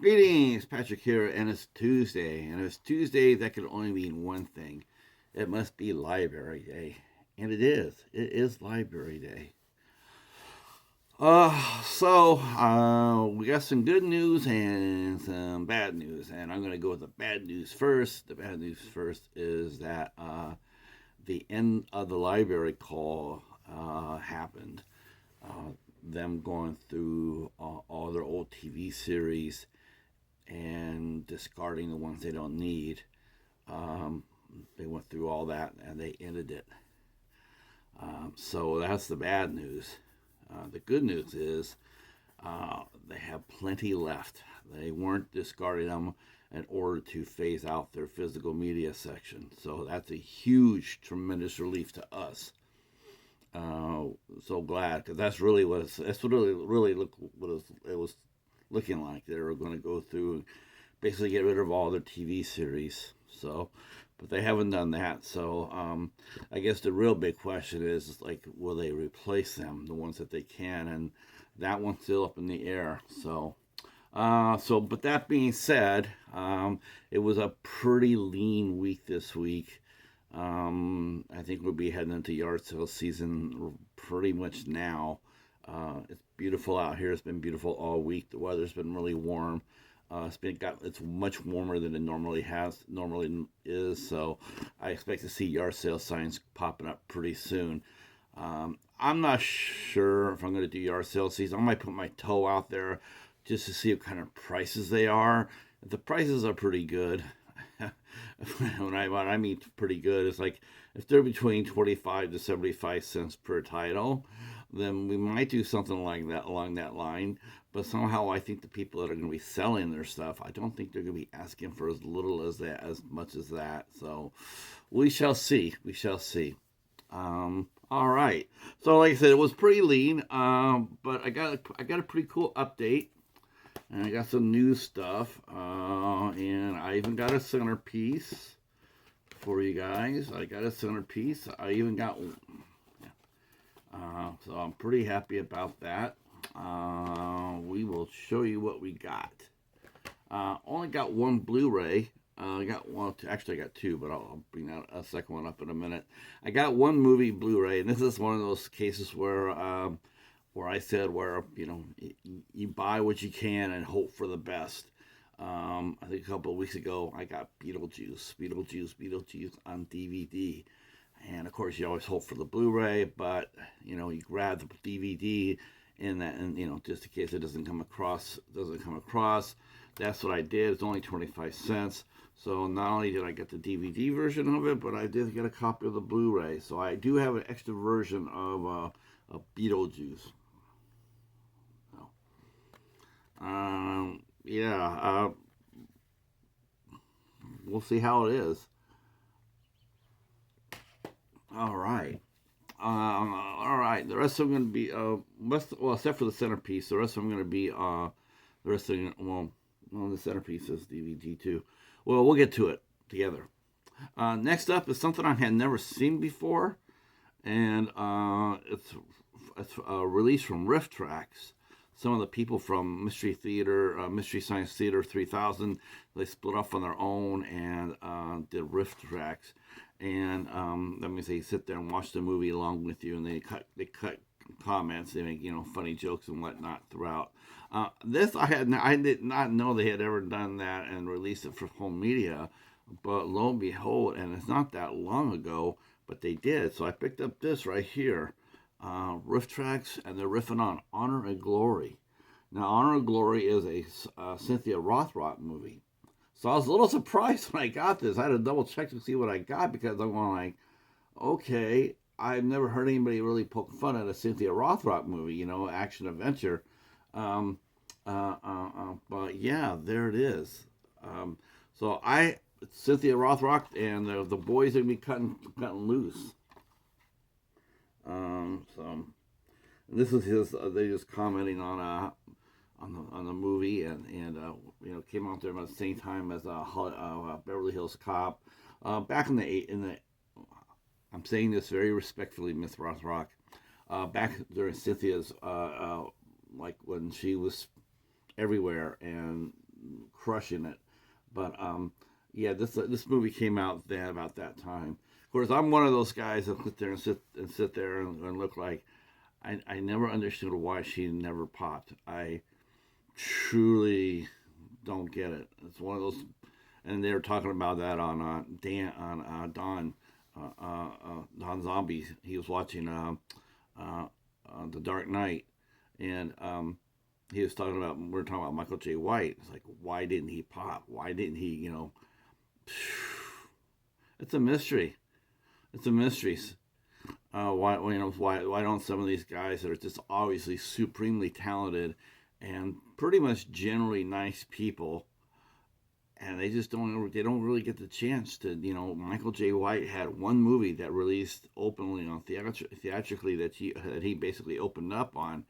Greetings, Patrick here, and it's Tuesday. And it's Tuesday, that can only mean one thing. It must be Library Day. And it is. It is Library Day. We got some good news and some bad news. And I'm going to go with the bad news first. The bad news first is that the end of the library call happened. Them going through all their old TV series and discarding the ones they don't need. Um, they went through all that and they ended it. So that's the bad news. The good news is they have plenty left. They weren't discarding them in order to phase out their physical media section. So that's a huge, tremendous relief to us. Uh, so glad because that's what really look what it was looking like. They were going to go through and basically get rid of all their TV series. So, but they haven't done that. So, I guess the real big question is like, will they replace them, the ones that they can? And that one's still up in the air. But that being said, it was a pretty lean week this week. I think we'll be heading into yard sale season pretty much now. It's beautiful out here. It's been beautiful all week. The weather's been really warm. It's much warmer than it normally is. So I expect to see yard sale signs popping up pretty soon. I'm not sure if I'm going to do yard sale season. I might put my toe out there just to see what kind of prices they are. If the prices are pretty good, when I mean pretty good, it's like if they're between 25 to 75 cents per title, then we might do something like that along that line. But somehow I think the people that are going to be selling their stuff, I don't think they're going to be asking for as little as that, as much as that. So we shall see. We shall see. All right. So like I said, it was pretty lean. But I got a pretty cool update. And I got some new stuff. And I even got a centerpiece for you guys. I got a centerpiece. I even got so I'm pretty happy about that. We will show you what we got. Only got one Blu-ray. I got one. Actually, I got two, but I'll bring that a second one up in a minute. I got one movie Blu-ray, and this is one of those cases where I said you buy what you can and hope for the best. I think a couple of weeks ago I got Beetlejuice on DVD, and of course you always hope for the Blu-ray, but you grab the DVD in that, and just in case it doesn't come across. That's what I did. It's only 25 cents. So not only did I get the DVD version of it, but I did get a copy of the Blu-ray. So I do have an extra version of Beetlejuice. Yeah, we'll see how it is. All right. All right. The rest of them going to be well, except for the centerpiece. The rest of them going to be the rest of them, the centerpiece is DVD too. Well, we'll get to it together. Next up is something I had never seen before, and it's a release from Riff Tracks. Some of the people from Mystery Science Theater 3000, they split off on their own and did Riff Tracks, and that means they sit there and watch the movie along with you, and they cut comments, they make funny jokes and whatnot throughout. This I did not know they had ever done that and released it for home media, but lo and behold, and it's not that long ago, but they did. So I picked up this right here, Riff Tracks, and they're riffing on Honor and Glory. Now, Honor and Glory is a Cynthia Rothrock movie. So I was a little surprised when I got this. I had to double check to see what I got because I'm going like, okay, I've never heard anybody really poke fun at a Cynthia Rothrock movie, action adventure. Um, but yeah, there it is. Um, so Cynthia Rothrock and the boys are gonna be cutting loose. So this is his. They just commenting on the movie and came out there about the same time as Beverly Hills Cop. Back in the I'm saying this very respectfully, Miss Rothrock. Back during Cynthia's like when she was everywhere and crushing it. But yeah, this movie came out then about that time. Of course, I'm one of those guys that sit there and look like I never understood why she never popped. I truly don't get it. It's one of those, and they were talking about that on Don Zombie. He was watching The Dark Knight, and he was talking about we are talking about Michael J. White. It's like, why didn't he pop? Why didn't he? It's a mystery. It's a mystery. Why don't some of these guys that are just obviously supremely talented and pretty much generally nice people, and they don't really get the chance to, Michael J. White had one movie that released openly on theatrically that he basically opened up on,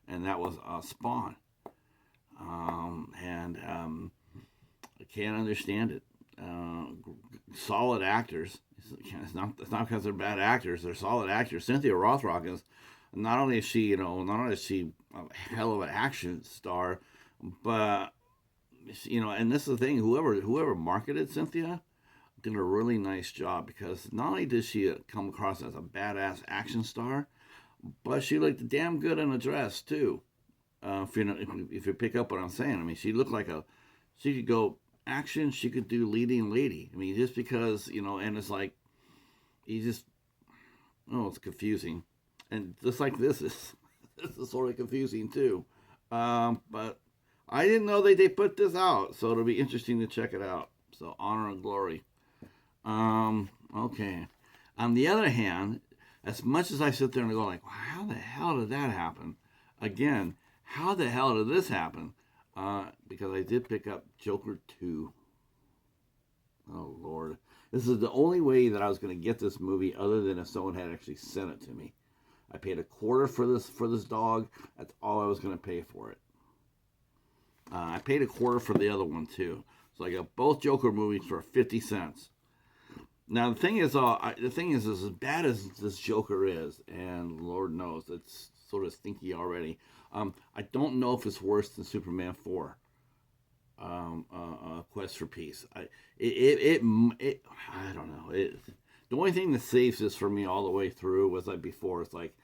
and that was Spawn. And I can't understand it. Solid actors. It's not because they're bad actors. They're solid actors. Cynthia Rothrock is not only is she a hell of an action star, but and this is the thing. Whoever marketed Cynthia did a really nice job, because not only did she come across as a badass action star, but she looked damn good in a dress too. If you pick up what I'm saying, I mean, she looked like she could go action, she could do leading lady. I mean, just because, and it's like, it's confusing. And just like this is sort of confusing too. But I didn't know they put this out, so it'll be interesting to check it out. So, Honor and Glory. Okay. On the other hand, as much as I sit there and go like, how the hell did that happen? Again, how the hell did this happen? Because I did pick up Joker 2. Oh, Lord. This is the only way that I was going to get this movie, other than if someone had actually sent it to me. I paid $0.25 for this dog. That's all I was going to pay for it. I paid $0.25 for the other one, too. So I got both Joker movies for 50 cents. Now, the thing is, as bad as this Joker is, and Lord knows, it's sort of stinky already, I don't know if it's worse than Superman 4. Quest for Peace. I don't know. The only thing that saves this for me all the way through was like before. It's like,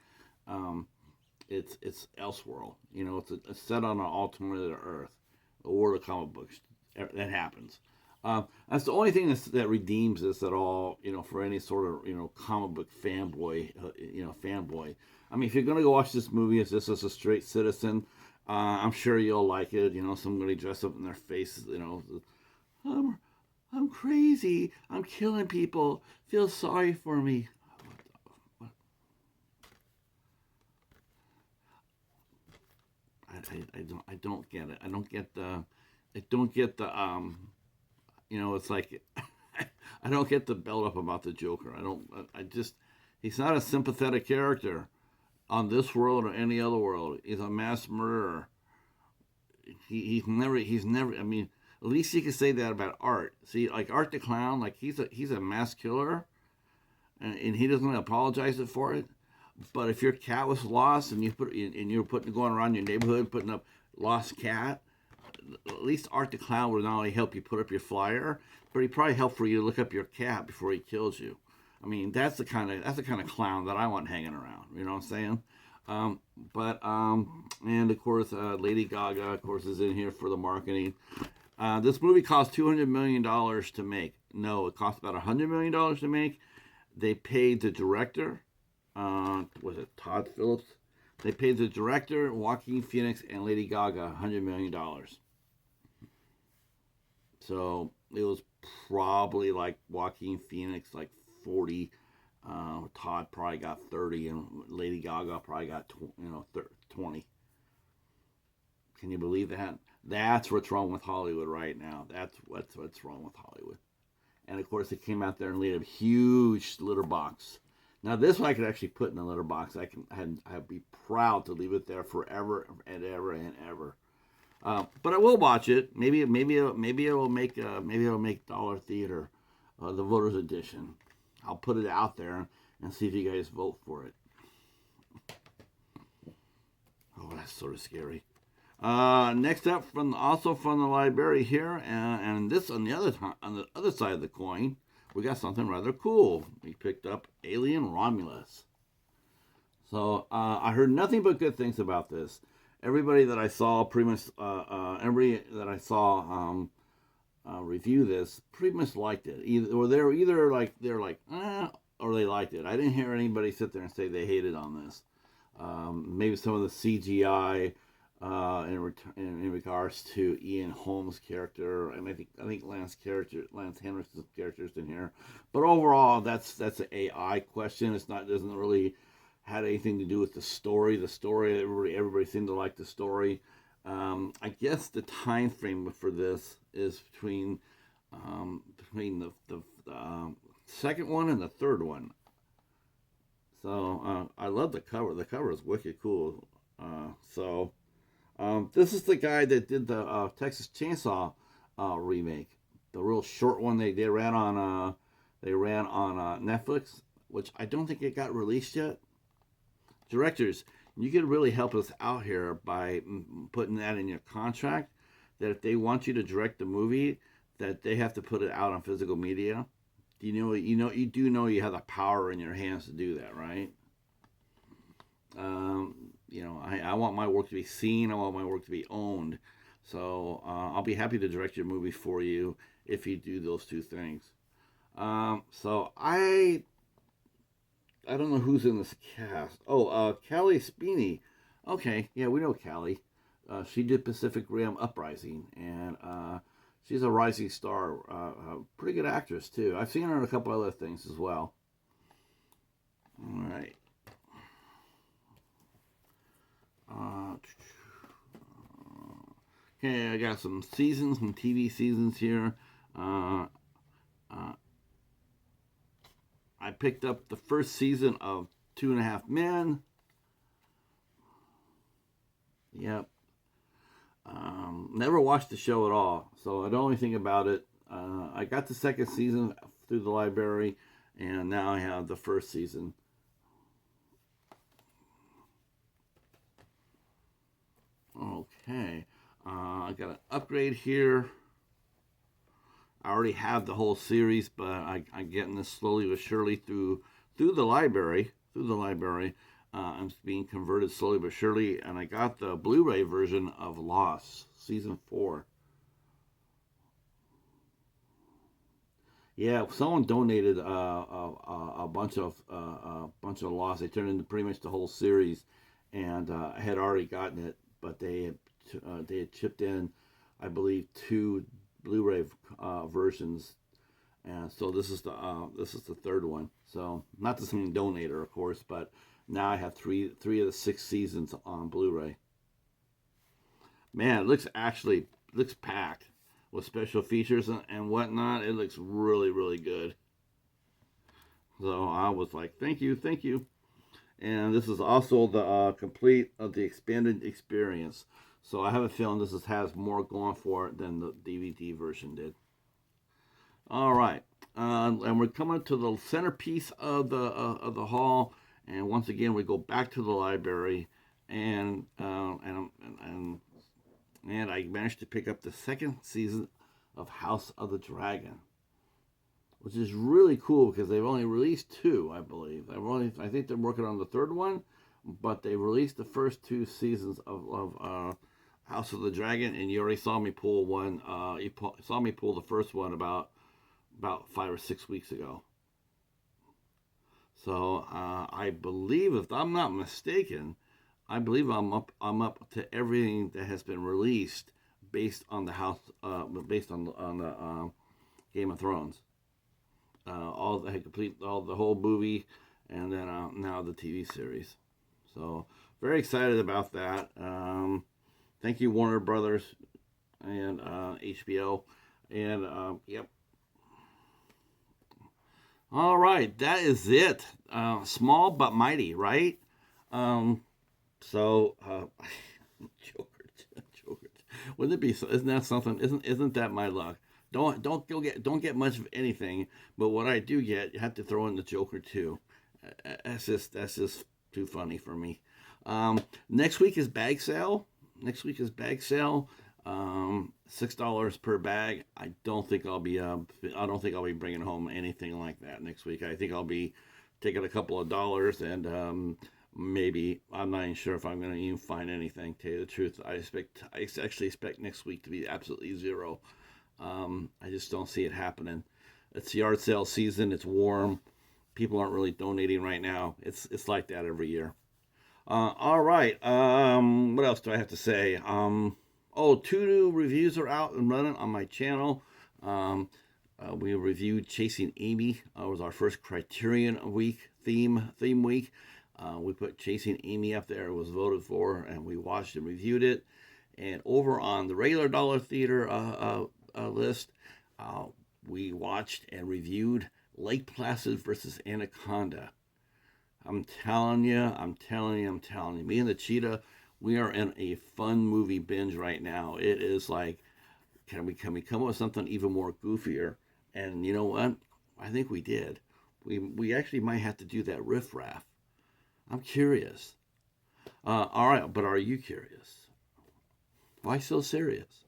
it's Elseworld. It's set on an alternate Earth, a world of comic books. That happens. That's the only thing that redeems this at all. For any sort of comic book fanboy. Fanboy. I mean, if you're gonna go watch this movie as a straight citizen, I'm sure you'll like it. Somebody dressed up in their face. I'm crazy. I'm killing people. Feel sorry for me. I don't get it. I don't get the. It's like I don't get the build up about the Joker. He's not a sympathetic character on this world or any other world. He's a mass murderer. He's never. I mean, at least you can say that about Art. See, like Art the Clown, like he's a mass killer, and he doesn't apologize for it. But if your cat was lost and you're going around your neighborhood putting up lost cat, at least Art the Clown would not only help you put up your flyer, but he'd probably help for you to look up your cat before he kills you. I mean, that's the kind of clown that I want hanging around. You know what I'm saying? And of course, Lady Gaga, of course, is in here for the marketing. This movie cost $200 million to make. No, it cost about $100 million to make. They paid the director, was it Todd Phillips? They paid the director, Joaquin Phoenix, and Lady Gaga $100 million. So it was probably like Joaquin Phoenix, like 40. Todd probably got 30, and Lady Gaga probably got 20. Can you believe that? That's what's wrong with Hollywood right now. That's what's wrong with Hollywood. And of course, it came out there and laid a huge litter box. Now, this one I could actually put in a litter box. I'd be proud to leave it there forever and ever and ever. But I will watch it. Maybe it'll make Dollar Theater, the Voters Edition. I'll put it out there and see if you guys vote for it. Oh, that's sort of scary. Next up, also from the library here, and this on the other side of the coin, we got something rather cool. We picked up Alien Romulus. So I heard nothing but good things about this. Everybody that I saw, pretty much, everybody that I saw review this, pretty much liked it. They're like, or they liked it. I didn't hear anybody sit there and say they hated on this. Maybe some of the CGI in regards to Ian Holmes' character, and I think Lance Henriksen's character's in here. But overall, that's an AI question. It's not doesn't really had anything to do with the story. The story, everybody seemed to like the story. I guess the time frame for this is between the second one and the third one. So I love the cover. The cover is wicked cool. This is the guy that did the Texas Chainsaw remake, the real short one they ran on Netflix, which I don't think it got released yet. Directors, you could really help us out here by putting that in your contract, that if they want you to direct the movie, that they have to put it out on physical media. You do know you have the power in your hands to do that, right? I want my work to be seen. I want my work to be owned. So I'll be happy to direct your movie for you if you do those two things. So I don't know who's in this cast. Oh, Callie Spini. Okay, yeah, we know Callie. She did Pacific Rim Uprising, and she's a rising star. Pretty good actress too. I've seen her in a couple other things as well. All right. Okay, I got some TV seasons here. Uh, uh, I picked up the first season of Two and a Half Men. Yep. Never watched the show at all, so I don't know anything about it. I got the second season through the library, and now I have the first season. Okay. I got an upgrade here. I already have the whole series, but I'm getting this slowly but surely through the library. Through the library, I'm being converted slowly but surely, and I got the Blu-ray version of Lost season 4. Yeah, someone donated a bunch of Lost. They turned into pretty much the whole series, and I had already gotten it, but they had chipped in, I believe, 2 Blu-ray versions, and so this is the third one. So not the same donator, of course, but now I have three of the 6 seasons on Blu-ray. Man, looks packed with special features and whatnot. It looks really really good. So I was like, thank you, thank you. And this is also the complete of the expanded experience. So I have a feeling has more going for it than the DVD version did. All right, and we're coming to the centerpiece of the hall, and once again we go back to the library, and and I managed to pick up the second season of House of the Dragon, which is really cool because they've only released 2, I believe. I think they're working on the third one, but they released the first 2 seasons of House of the Dragon, and you already saw me pull one. Saw me pull the first one about 5 or 6 weeks ago. So I believe, if I'm not mistaken, I believe I'm up to everything that has been released based on based on the Game of Thrones. All the whole movie, and then now the TV series. So very excited about that. Thank you, Warner Brothers and HBO, and yep. All right, that is it. Small but mighty, right? So Joker, Joker. Wouldn't it be? Isn't that something? Isn't that my luck? Don't get much of anything, but what I do get, you have to throw in the Joker too. That's just too funny for me. Next week is bag sale. next week is bag sale. $6 per bag. I don't think I'll be. I don't think I'll be bringing home anything like that next week. I think I'll be taking a couple of dollars and maybe I'm not even sure if I'm going to even find anything. To tell you the truth, I actually expect next week to be absolutely zero. I just don't see it happening. It's yard sale season. It's warm. People aren't really donating right now. It's like that every year. All right. What else do I have to say? Oh, two new reviews are out and running on my channel. We reviewed Chasing Amy. It was our first Criterion week theme week. We put Chasing Amy up there. It was voted for, and we watched and reviewed it. And over on the regular Dollar Theater list, uh, we watched and reviewed Lake Placid versus Anaconda. I'm telling you, I'm telling you, I'm telling you. Me and the cheetah, we are in a fun movie binge right now. It is like, can we come up with something even more goofier? And you know what? I think we did. We actually might have to do that riff raff. I'm curious. All right, but are you curious? Why so serious?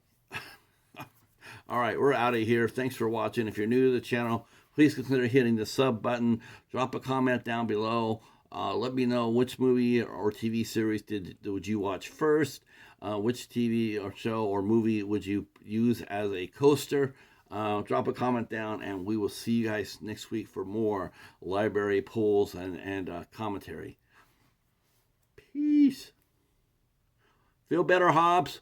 All right, we're out of here. Thanks for watching. If you're new to the channel, please consider hitting the sub button. Drop a comment down below. Let me know which movie or TV series would you watch first. Which TV or show or movie would you use as a coaster? Drop a comment down, and we will see you guys next week for more library polls and commentary. Peace. Feel better, Hobbs.